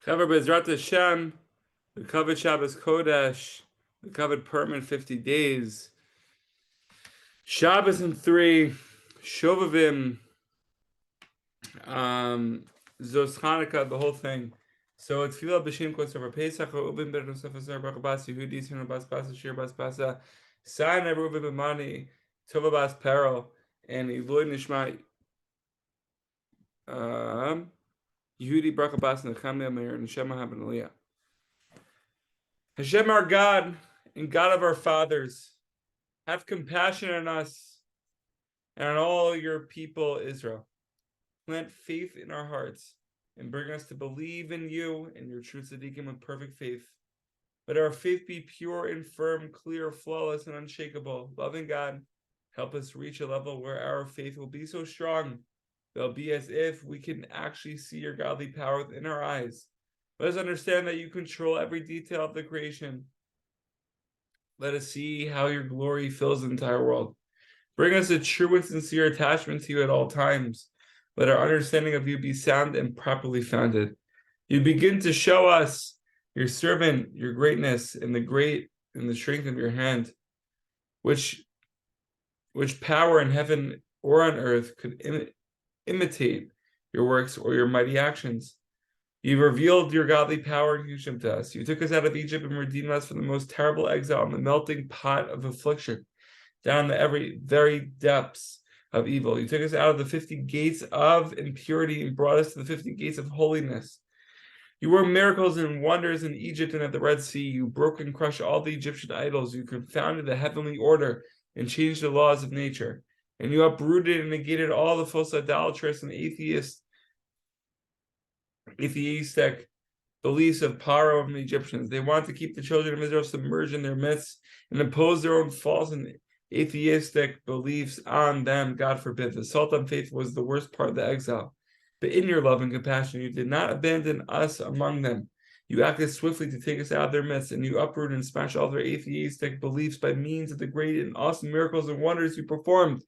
Chaver Bezrat Hashem, the covered Shabbos Kodesh, the covered permanent 50 days, Shabbos in 3, Shovavim, Zos Chanukah, the whole thing. So it's Tefillah B'Shem Kosover Pesach, Ubim Ben Nosef Asar Baruch Bas Yehudi Sin Bas Basa Shir Bas Basa Sai Neruva B'Mani Tova Bas Peril and Eloy Nishma Yehudi Baruch Bas Nechemia Meir Neshama Haben Aliyah. Hashem our God and God of our fathers, have compassion on us and on all your people Israel. Plant faith in our hearts and bring us to believe in you and your true tzaddikim with perfect faith. Let our faith be pure and firm, clear, flawless, and unshakable. Loving God, help us reach a level where our faith will be so strong that it'll be as if we can actually see your godly power within our eyes. Let us understand that you control every detail of the creation. Let us see how your glory fills the entire world. Bring us a true and sincere attachment to you at all times. Let our understanding of you be sound and properly founded. You begin to show us, your servant, your greatness and the strength of your hand, which power in heaven or on earth could imitate your works or your mighty actions. You've revealed your godly power and kingship to us. You took us out of Egypt and redeemed us from the most terrible exile in the melting pot of affliction, down the very depths of evil. You took us out of the 50 gates of impurity and brought us to the 50 gates of holiness. You worked miracles and wonders in Egypt and at the Red Sea. You broke and crushed all the Egyptian idols. You confounded the heavenly order and changed the laws of nature. And you uprooted and negated all the false idolatrous and atheistic beliefs of Paro and the Egyptians. They want to keep the children of Israel submerged in their midst and impose their own false and atheistic beliefs on them. God forbid. The assault on faith was the worst part of the exile. But in your love and compassion, you did not abandon us among them. You acted swiftly to take us out of their midst, and you uprooted and smashed all their atheistic beliefs by means of the great and awesome miracles and wonders you performed.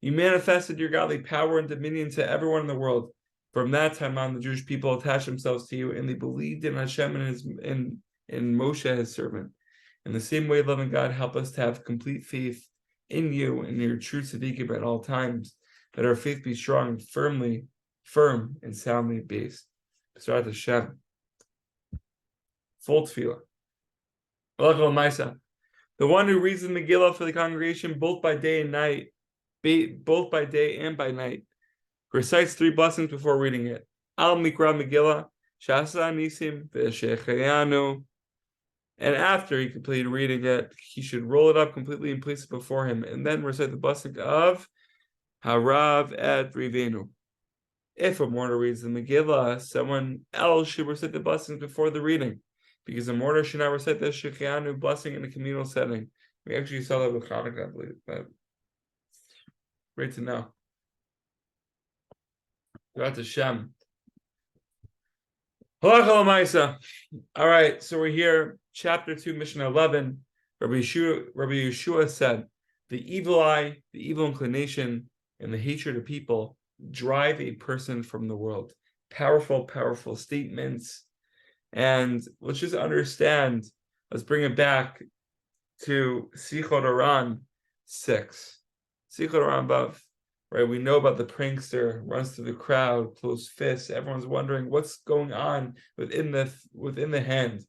You manifested your godly power and dominion to everyone in the world. From that time on, the Jewish people attached themselves to you, and they believed in Hashem and in Moshe, his servant. In the same way, loving God, help us to have complete faith in you and your true tzaddikim at all times. Let our faith be strong, firm, and soundly based. B'ezrat Hashem. Full tefillah. The one who reads the Megillah for the congregation both by day and by night, recites 3 blessings before reading it. Al Mikra Megillah, Shasa Nisim, V'Shechayanu. And after he completed reading it, he should roll it up completely and place it before him, and then recite the blessing of Harav et Rivenu. If a mourner reads the Megillah, someone else should recite the blessings before the reading, because a mourner should not recite the Shechayanu blessing in a communal setting. We actually saw that with Hanukkah, I believe, but great to know. Got to Shem. All right, so we're here, chapter 2, Mishnah 11. Rabbi Yeshua said, the evil eye, the evil inclination, and the hatred of people drive a person from the world. Powerful, powerful statements. And let's just understand, let's bring it back to Sichot Oran 6. Sichot Oran Bav. Right, we know about the prankster, runs through the crowd, closed fists. Everyone's wondering what's going on within the hand,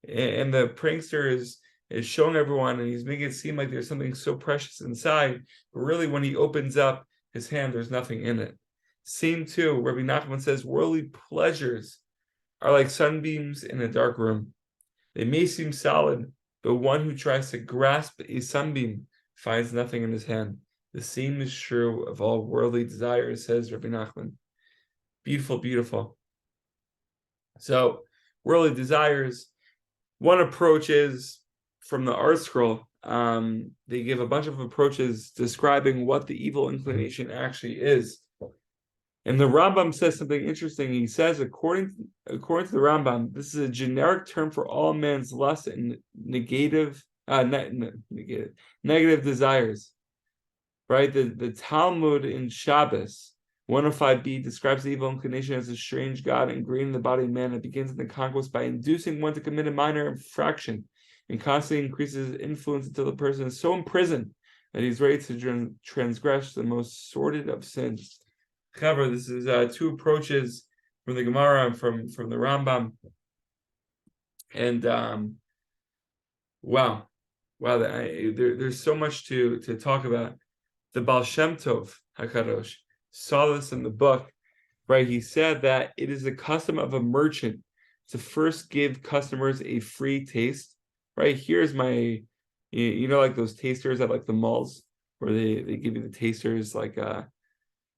and the prankster is showing everyone, and he's making it seem like there's something so precious inside. But really, when he opens up his hand, there's nothing in it. Same too, Rabbi Nachman says, worldly pleasures are like sunbeams in a dark room. They may seem solid, but one who tries to grasp a sunbeam finds nothing in his hand. The same is true of all worldly desires, says Rabbi Nachman. Beautiful, beautiful. So, worldly desires, one approach is from the art scroll. They give a bunch of approaches describing what the evil inclination actually is. And the Rambam says something interesting. He says, according to the Rambam, this is a generic term for all man's lust and negative desires. Right, the Talmud in Shabbos 105b describes the evil inclination as a strange god ingrained in the body of man. It begins in the conquest by inducing one to commit a minor infraction and constantly increases influence until the person is so imprisoned that he's ready to transgress the most sordid of sins. However, this is two approaches from the Gemara and from the Rambam. And wow, there's so much to talk about. The Baal Shem Tov HaKadosh saw this in the book, right? He said that it is the custom of a merchant to first give customers a free taste, right? Here's my, like those tasters at like the malls where they give you the tasters like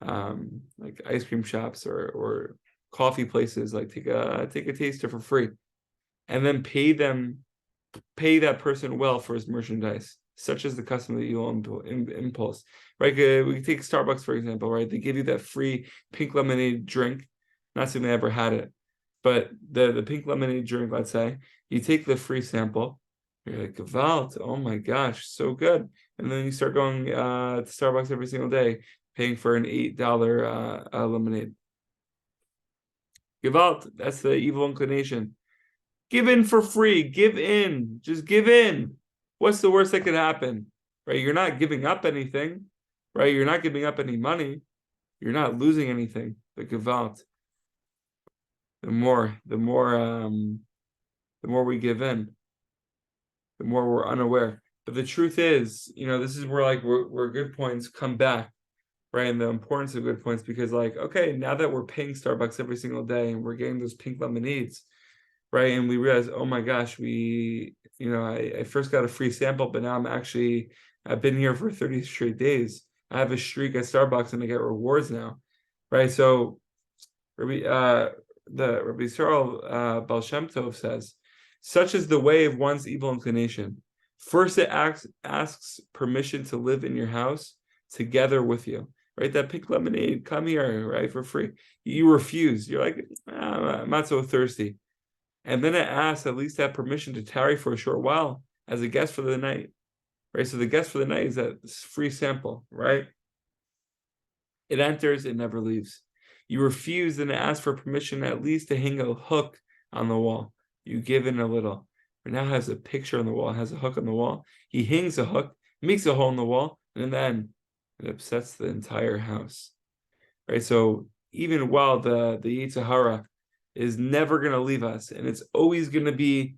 ice cream shops or coffee places, like take a taster for free, and then pay that person well for his merchandise. Such is the custom of the evil impulse, right? We can take Starbucks, for example, right? They give you that free pink lemonade drink. Not saying they ever had it, but the pink lemonade drink, let's say, you take the free sample, you're like, Avot, oh my gosh, so good. And then you start going to Starbucks every single day, paying for an $8 lemonade. Avot, that's the evil inclination. Give in for free. Give in. Just give in. What's the worst that could happen? Right? You're not giving up anything. Right? You're not giving up any money. You're not losing anything. But Gevalt. The more we give in, the more we're unaware. But the truth is, this is where good points come back, right? And the importance of good points, because okay, now that we're paying Starbucks every single day and we're getting those pink lemonades, right? And we realize, oh my gosh, I first got a free sample, but now I've been here for 30 straight days. I have a streak at Starbucks and I get rewards now, right? So Rabbi Yisrael Baal Shem Tov says, such is the way of one's evil inclination. First, it asks permission to live in your house together with you, right? That pink lemonade, come here, right, for free. You refuse. You're like, I'm not so thirsty. And then it asks at least have permission to tarry for a short while as a guest for the night, right? So the guest for the night is that free sample, right? It enters, it never leaves. You refuse, then it asks for permission at least to hang a hook on the wall. You give in a little. It now has a picture on the wall, has a hook on the wall. He hangs a hook, makes a hole in the wall, and then it upsets the entire house, right? So even while the Yetzer Hara is never going to leave us, and it's always going to be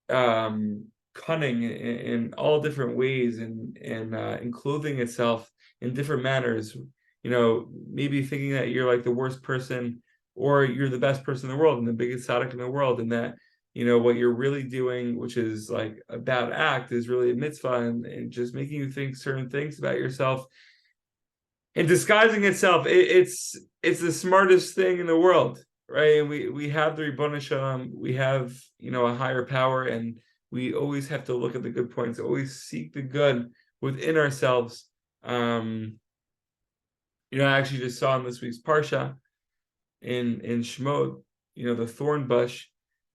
cunning in all different ways and clothing itself in different manners, maybe thinking that you're like the worst person or you're the best person in the world and the biggest tzaddik in the world, and that what you're really doing, which is like a bad act, is really a mitzvah, and just making you think certain things about yourself and disguising itself. It's the smartest thing in the world, right? And we have the Ribono Shel Olam, we have a higher power, and we always have to look at the good points, always seek the good within ourselves. I actually just saw in this week's Parsha in Shemot, the thorn bush,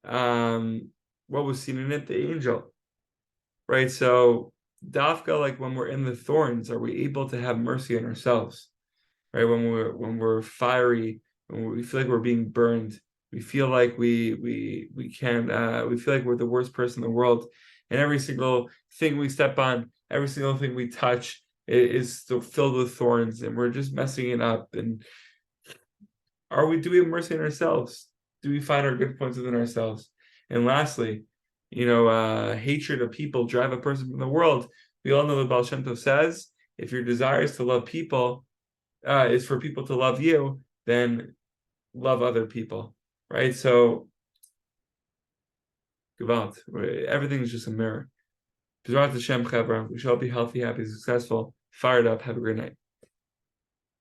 what was seen in it? The angel, right? So dafka, like when we're in the thorns, are we able to have mercy on ourselves, right? When we're fiery, when we feel like we're being burned, we feel like we feel like we're the worst person in the world, and every single thing we step on, every single thing we touch is still filled with thorns, and we're just messing it up. And do we have mercy on ourselves? Do we find our good points within ourselves? And lastly, hatred of people drive a person from the world. We all know the Baal Shem Tov says, if your desire is to love people, is for people to love you, then love other people, right? So, Gewalt, everything is just a mirror. B'ezrat Hashem, Chevra, we shall be healthy, happy, successful, fired up. Have a great night.